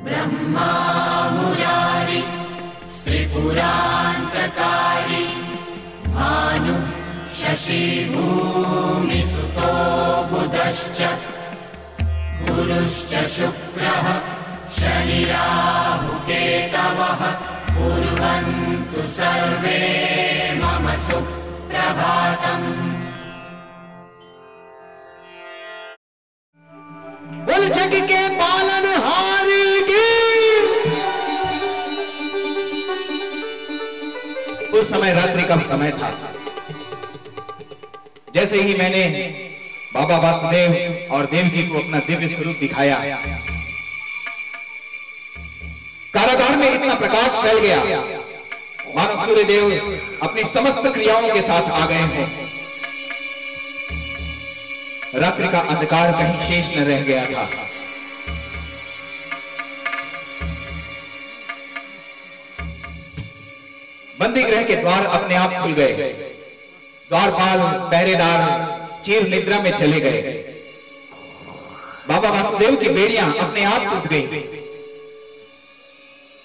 ब्रह्मा मुरारी त्रिपुरान्तकारी भानु शशि भूमिसुतो बुधश्च गुरुश्च शुक्रः शनि राहु केतवः कुर्वन्तु सर्वे मम सुप्रभातम्। बोल जग के पालनहारी की। उस समय रात्रि का समय था। जैसे ही मैंने बाबा वासुदेव और देवकी को अपना दिव्य स्वरूप दिखाया, कारागार में इतना प्रकाश फैल गया मानो सूर्यदेव अपनी समस्त क्रियाओं के साथ आ गए हैं। रात्रि का अंधकार कहीं शेष न रह गया था। बंदी गृह के द्वार अपने आप खुल गए। द्वारपाल पहरेदार चीर निद्रा में चले गए। बाबा वासुदेव की बेड़ियां अपने आप टूट गई।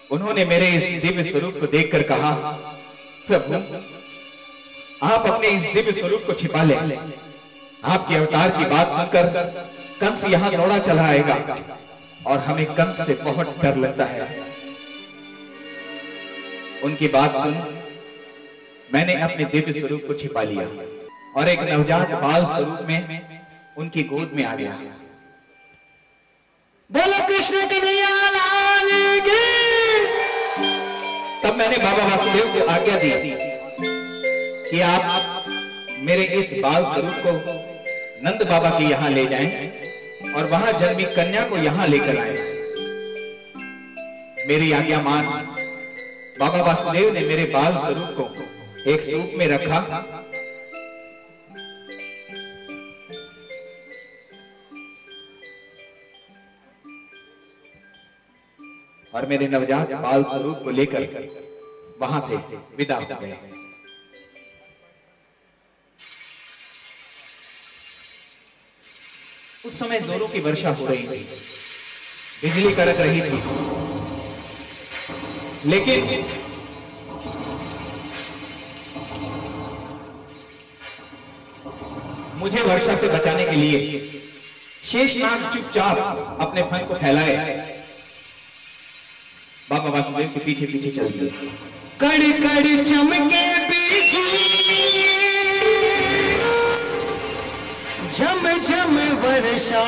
उन्होंने मेरे इस दिव्य स्वरूप को देखकर कहा, प्रभु आप अपने इस दिव्य स्वरूप को छिपा लें। आपके अवतार की बात सुनकर कंस यहां दौड़ा चला आएगा और हमें कंस से बहुत डर लगता है। उनकी बात सुन मैंने अपने दिव्य स्वरूप को छिपा लिया और एक नवजात बाल स्वरूप में उनकी गोद में आ गया। बोलो कृष्ण कन्हैया लाल की। तब मैंने बाबा वासुदेव को आज्ञा दी कि आप मेरे इस बाल स्वरूप को नंद बाबा के यहां ले जाएं और वहां जन्मी कन्या को यहां लेकर आए। मेरी आज्ञा मान बाबा वासुदेव ने मेरे बाल स्वरूप को एक सूप में रखा और मेरे नवजात बाल स्वरूप को लेकर वहां से विदा हो गए। उस समय जोरों की वर्षा हो रही थी, बिजली कड़क रही थी, लेकिन मुझे वर्षा से बचाने के लिए शेषनाग चुपचाप अपने फन को फैलाए बाबा वासुदेव के पीछे पीछे चल दिए। कड़ कड़ चमके पीछे झम झम वर्षा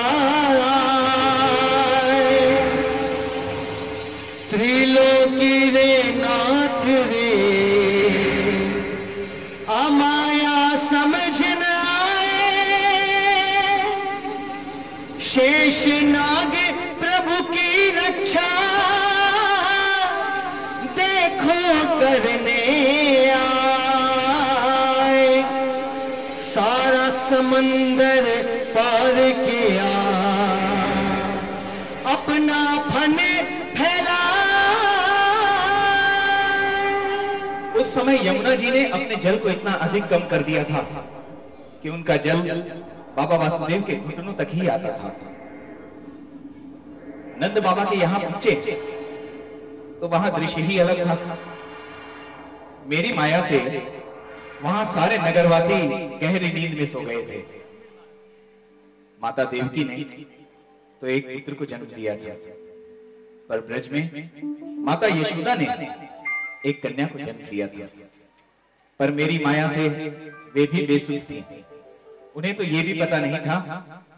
त्रिलोकी रे नाथ रे अमाया समझ न आए। शेष नाग प्रभु की रक्षा देखो करने आए। सारा समंदर पार किया अपना फन फैला। उस समय यमुना जी ने अपने जल को इतना अधिक कम कर दिया था कि उनका जल बाबा वासुदेव के घुटनों तक ही आता था। नंद बाबा के यहां पहुंचे तो वहां दृश्य ही अलग था। मेरी माया से वहां सारे नगरवासी गहरी नींद में सो गए थे। माता देवकी ने तो एक पुत्र को जन्म दिया था, पर ब्रज में माता यशोदा ने एक कन्या को जन्म दिया था। पर मेरी माया से वे भी बेसुध थी। उन्हें तो ये भी पता नहीं था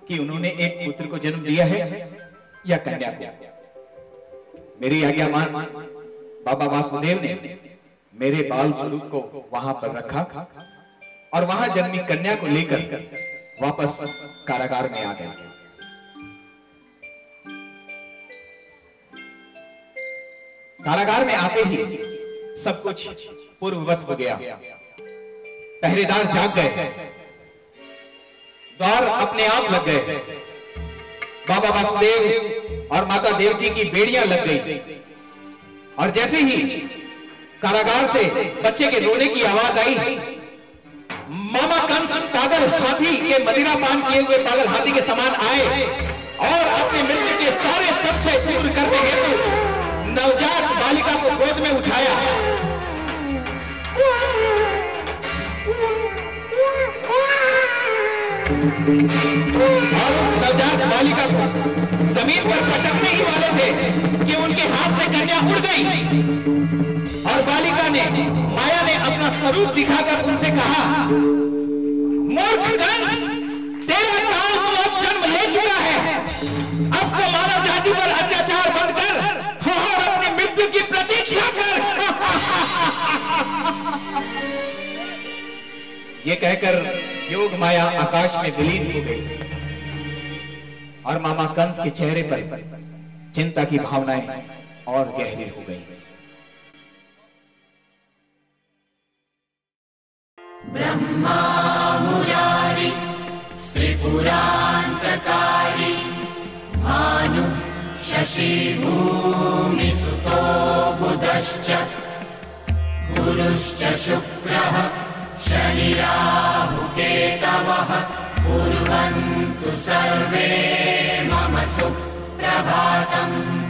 कि उन्होंने एक पुत्र को जन्म दिया है या कन्या को। मेरी आज्ञा मान बाबा वासुदेव ने मेरे बाल स्वरूप को वहां पर रखा और वहां जन्मी कन्या को लेकर वापस कारागार में आ गए। कारागार में आते ही सब कुछ पूर्ववत हो गया। पहरेदार जाग गए, द्वार अपने आप लग गए, बाबा वासुदेव और माता देवकी की बेड़ियां लग गई। और जैसे ही कारागार से बच्चे के रोने की आवाज आई, मामा कंस पागल हाथी के मदिरा पान किए हुए पागल हाथी के समान आए और अपने मित्र के सारे संशय दूर करने हेतु और उस नवजात बालिका को जमीन पर पटकने ही वाले थे कि उनके हाथ से कन्या उड़ गई और बालिका ने, माया ने अपना स्वरूप दिखाकर उनसे कहा, मूर्ख कंस, तेरा काम अब जन्म ले चुका है, अब तो मानव जाति पर अत्याचार बंद कर और अपनी मृत्यु की प्रतीक्षा कर। ये कहकर योग माया आकाश में विलीन हो गई और मामा कंस के चेहरे पर चिंता की भावनाएं और गहरी हो गई। ब्रह्मा मुरारी त्रिपुरान्तकारी भानु शशि भूमि सुतो बुधश्च गुरुश्च शुक्रः शनि राहु केतवः कुर्वन्तु सर्वे मम सुप्रभातम्।